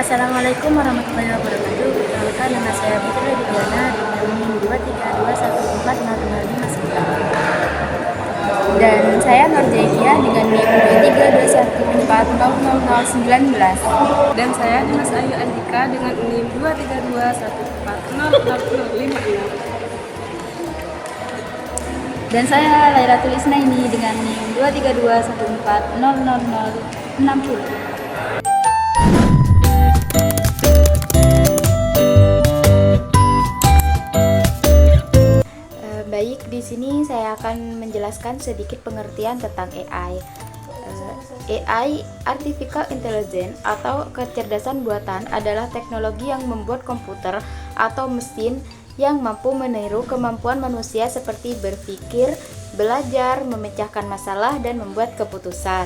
Assalamualaikum warahmatullahi wabarakatuh. Perkenalkan, nama saya Putri Diana dengan NIM 2321149. Dan saya Nurjaikia dengan NIM 232140019. Dan saya Dimas Ayu Andika dengan NIM 232140056. Dan saya Lairatul Isnaini dengan NIM 232140060. Baik, di sini saya akan menjelaskan sedikit pengertian tentang AI. AI, Artificial Intelligence atau kecerdasan buatan, adalah teknologi yang membuat komputer atau mesin yang mampu meniru kemampuan manusia seperti berpikir, belajar, memecahkan masalah, dan membuat keputusan.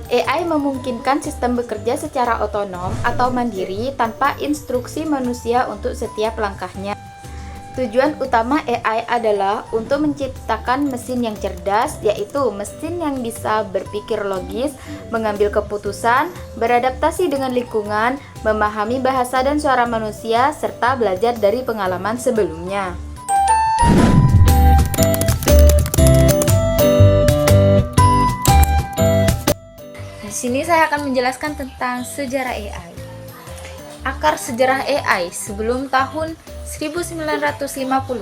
AI memungkinkan sistem bekerja secara otonom atau mandiri tanpa instruksi manusia untuk setiap langkahnya. Tujuan utama AI adalah untuk menciptakan mesin yang cerdas, yaitu mesin yang bisa berpikir logis, mengambil keputusan, beradaptasi dengan lingkungan, memahami bahasa dan suara manusia, serta belajar dari pengalaman sebelumnya. Di sini saya akan menjelaskan tentang sejarah AI. Akar sejarah AI sebelum tahun 1950.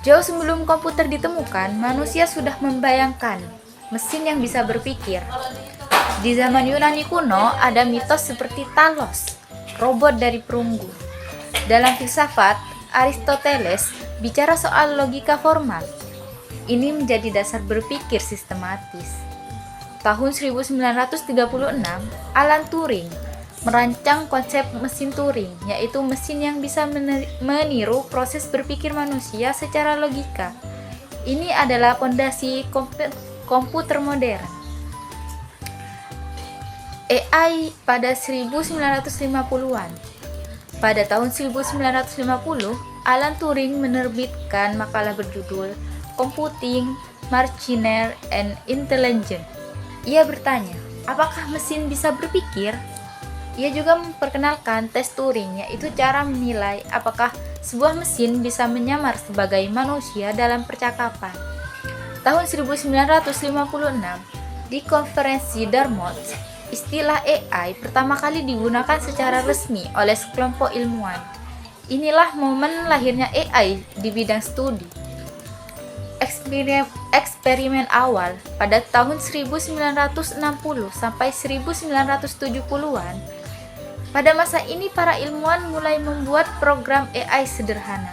Jauh sebelum komputer ditemukan, manusia sudah membayangkan mesin yang bisa berpikir. Di zaman Yunani kuno, ada mitos seperti Talos, robot dari perunggu. Dalam filsafat, Aristoteles bicara soal logika formal. Ini menjadi dasar berpikir sistematis. Tahun 1936, Alan Turing merancang konsep mesin Turing, yaitu mesin yang bisa meniru proses berpikir manusia secara logika. Ini adalah fondasi komputer modern. AI pada 1950-an. Pada tahun 1950, Alan Turing menerbitkan makalah berjudul Computing, Machine and Intelligence. Ia bertanya, apakah mesin bisa berpikir? Ia juga memperkenalkan tes Turing, yaitu cara menilai apakah sebuah mesin bisa menyamar sebagai manusia dalam percakapan. Tahun 1956, di konferensi Dartmouth, istilah AI pertama kali digunakan secara resmi oleh sekelompok ilmuwan. Inilah momen lahirnya AI di bidang studi. Eksperimen awal pada tahun 1960 sampai 1970-an. Pada masa ini para ilmuwan mulai membuat program AI sederhana.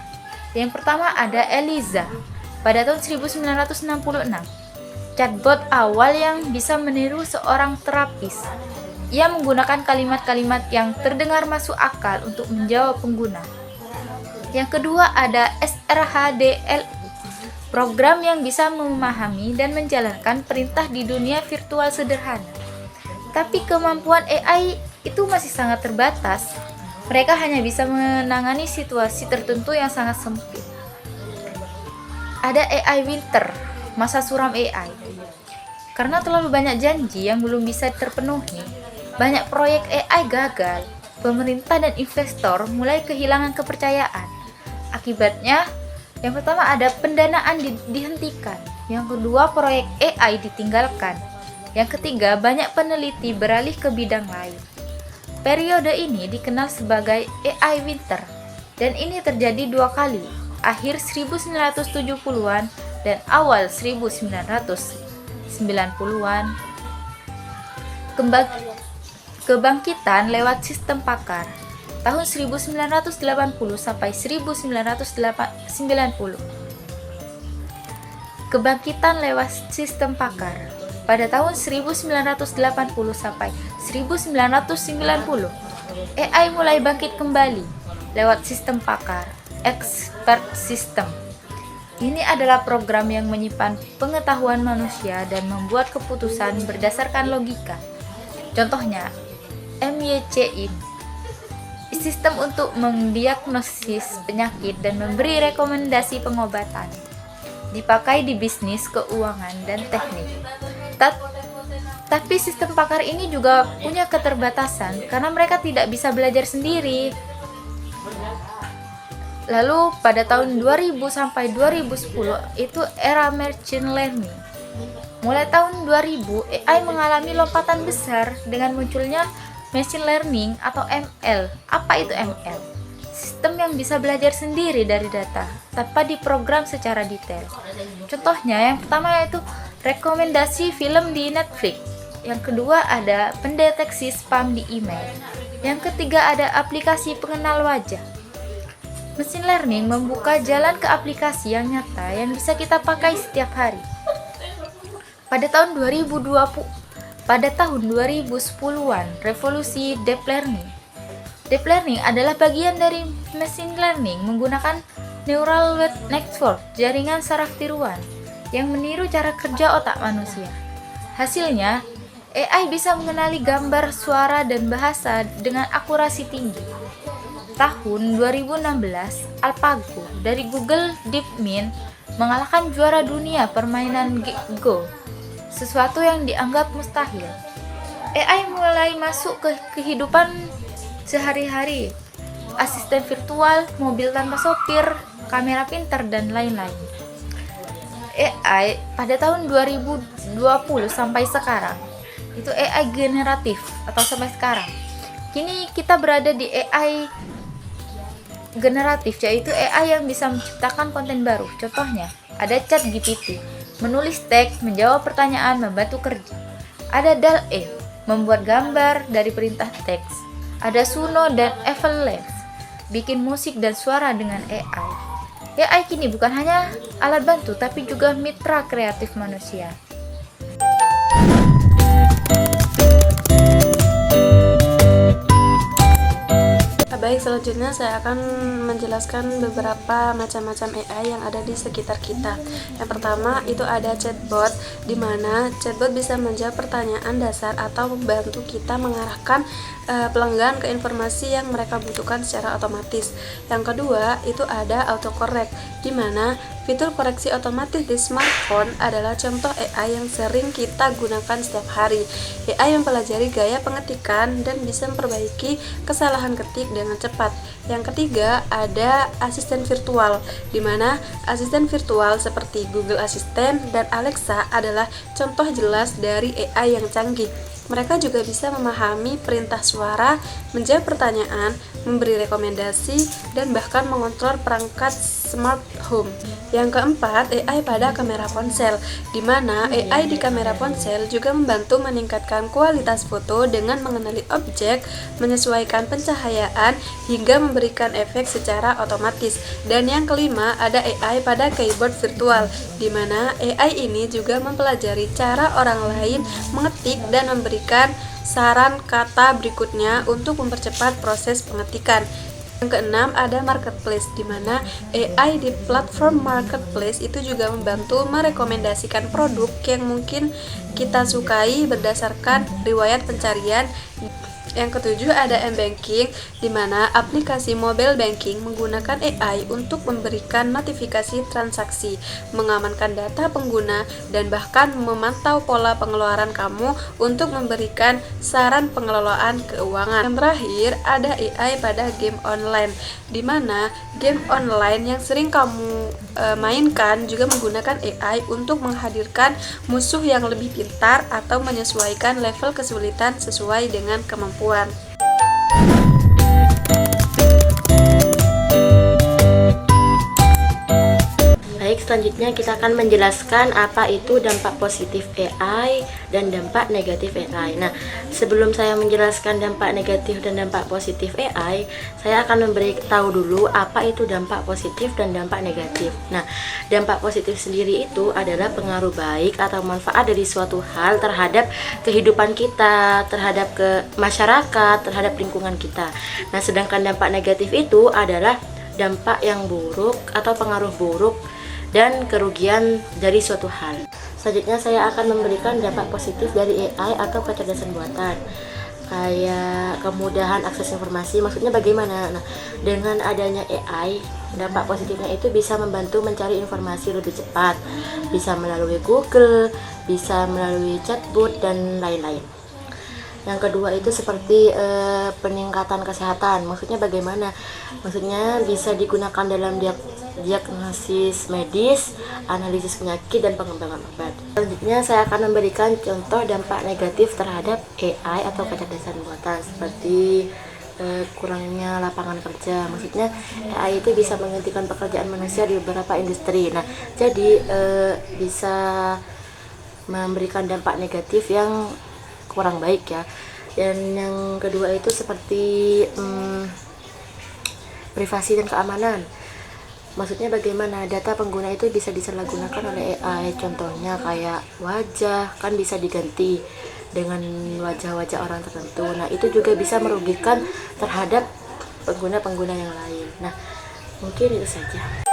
Yang pertama ada Eliza pada tahun 1966. Chatbot awal yang bisa meniru seorang terapis. Ia menggunakan kalimat-kalimat yang terdengar masuk akal untuk menjawab pengguna. Yang kedua ada SRHDLU, program yang bisa memahami dan menjalankan perintah di dunia virtual sederhana. Tapi kemampuan AI itu masih sangat terbatas. Mereka hanya bisa menangani situasi tertentu yang sangat sempit. Ada AI Winter, masa suram AI. Karena terlalu banyak janji yang belum bisa terpenuhi, banyak proyek AI gagal. Pemerintah dan investor mulai kehilangan kepercayaan. Akibatnya, yang pertama ada pendanaan dihentikan. Yang kedua, proyek AI ditinggalkan. Yang ketiga, banyak peneliti beralih ke bidang lain. Periode ini dikenal sebagai AI Winter, dan ini terjadi dua kali, akhir 1970-an dan awal 1990-an. Kebangkitan lewat sistem pakar, tahun 1980 sampai 1990. Kebangkitan lewat sistem pakar pada tahun 1980 sampai 1990. AI mulai bangkit kembali lewat sistem pakar, expert system. Ini adalah program yang menyimpan pengetahuan manusia dan membuat keputusan berdasarkan logika. Contohnya, MYC ini, sistem untuk mendiagnosis penyakit dan memberi rekomendasi pengobatan. Dipakai di bisnis, keuangan, dan teknik. Tapi sistem pakar ini juga punya keterbatasan karena mereka tidak bisa belajar sendiri. Lalu pada tahun 2000 sampai 2010 itu era machine learning. Mulai tahun 2000 AI mengalami lompatan besar dengan munculnya machine learning atau ML. Apa itu ML? Sistem yang bisa belajar sendiri dari data tanpa diprogram secara detail. Contohnya yang pertama yaitu rekomendasi film di Netflix. Yang kedua ada pendeteksi spam di email. Yang ketiga ada aplikasi pengenal wajah. Machine learning membuka jalan ke aplikasi yang nyata yang bisa kita pakai setiap hari. Pada tahun 2010-an, revolusi deep learning. Deep learning adalah bagian dari machine learning menggunakan neural network, jaringan saraf tiruan, yang meniru cara kerja otak manusia. Hasilnya, AI bisa mengenali gambar, suara, dan bahasa dengan akurasi tinggi. Tahun 2016, AlphaGo dari Google DeepMind mengalahkan juara dunia permainan Go, sesuatu yang dianggap mustahil. AI mulai masuk ke kehidupan sehari-hari, asisten virtual, mobil tanpa sopir, kamera pintar, dan lain-lain. AI pada tahun 2020 sampai sekarang, itu AI generatif atau sampai sekarang. Kini kita berada di AI generatif, yaitu AI yang bisa menciptakan konten baru. Contohnya, ada ChatGPT, menulis teks, menjawab pertanyaan, membantu kerja. Ada DALL-E, membuat gambar dari perintah teks. Ada Suno dan Evelyn, bikin musik dan suara dengan AI. AI kini bukan hanya alat bantu, tapi juga mitra kreatif manusia. Baik, selanjutnya saya akan menjelaskan beberapa macam-macam AI yang ada di sekitar kita. Yang pertama itu ada chatbot, di mana chatbot bisa menjawab pertanyaan dasar atau membantu kita mengarahkan pelanggan ke informasi yang mereka butuhkan secara otomatis. Yang kedua itu ada autocorrect, di mana fitur koreksi otomatis di smartphone adalah contoh AI yang sering kita gunakan setiap hari. AI mempelajari gaya pengetikan dan bisa memperbaiki kesalahan ketik dengan cepat. Yang ketiga ada asisten virtual, di mana asisten virtual seperti Google Assistant dan Alexa adalah contoh jelas dari AI yang canggih. Mereka juga bisa memahami perintah suara, menjawab pertanyaan, memberi rekomendasi, dan bahkan mengontrol perangkat smart home. Yang keempat, AI pada kamera ponsel, di mana AI di kamera ponsel juga membantu meningkatkan kualitas foto dengan mengenali objek, menyesuaikan pencahayaan, hingga memberikan efek secara otomatis. Dan yang kelima, ada AI pada keyboard virtual, di mana AI ini juga mempelajari cara orang lain mengetik dan memberikan saran kata berikutnya untuk mempercepat proses pengetikan. Yang keenam ada marketplace, di mana AI di platform marketplace itu juga membantu merekomendasikan produk yang mungkin kita sukai berdasarkan riwayat pencarian. Yang ketujuh ada M-Banking, di mana aplikasi mobile banking menggunakan AI untuk memberikan notifikasi transaksi, mengamankan data pengguna, dan bahkan memantau pola pengeluaran kamu untuk memberikan saran pengelolaan keuangan. Yang terakhir ada AI pada game online, di mana game online yang sering kamu mainkan juga menggunakan AI untuk menghadirkan musuh yang lebih pintar atau menyesuaikan level kesulitan sesuai dengan kemampuan. Baik, selanjutnya kita akan menjelaskan apa itu dampak positif AI dan dampak negatif AI. Nah, sebelum saya menjelaskan dampak negatif dan dampak positif AI, saya akan memberitahu dulu apa itu dampak positif dan dampak negatif. Nah, dampak positif sendiri itu adalah pengaruh baik atau manfaat dari suatu hal terhadap kehidupan kita, terhadap ke masyarakat, terhadap lingkungan kita. Nah, sedangkan dampak negatif itu adalah dampak yang buruk atau pengaruh buruk dan kerugian dari suatu hal. Selanjutnya saya akan memberikan dampak positif dari AI atau kecerdasan buatan, kayak kemudahan akses informasi. Maksudnya bagaimana? Nah, dengan adanya AI, dampak positifnya itu bisa membantu mencari informasi lebih cepat, bisa melalui Google, bisa melalui chatbot dan lain-lain. Yang kedua itu seperti peningkatan kesehatan. Maksudnya bagaimana? Maksudnya bisa digunakan dalam diagnosis medis, analisis penyakit, dan pengembangan obat. Selanjutnya saya akan memberikan contoh dampak negatif terhadap AI atau kecerdasan buatan, seperti kurangnya lapangan kerja. Maksudnya AI itu bisa menggantikan pekerjaan manusia di beberapa industri. Nah, jadi bisa memberikan dampak negatif yang kurang baik ya. Dan yang kedua itu seperti privasi dan keamanan. Maksudnya bagaimana data pengguna itu bisa disalahgunakan oleh AI. Contohnya kayak wajah kan bisa diganti dengan wajah-wajah orang tertentu. Nah, itu juga bisa merugikan terhadap pengguna-pengguna yang lain. Nah, mungkin itu saja.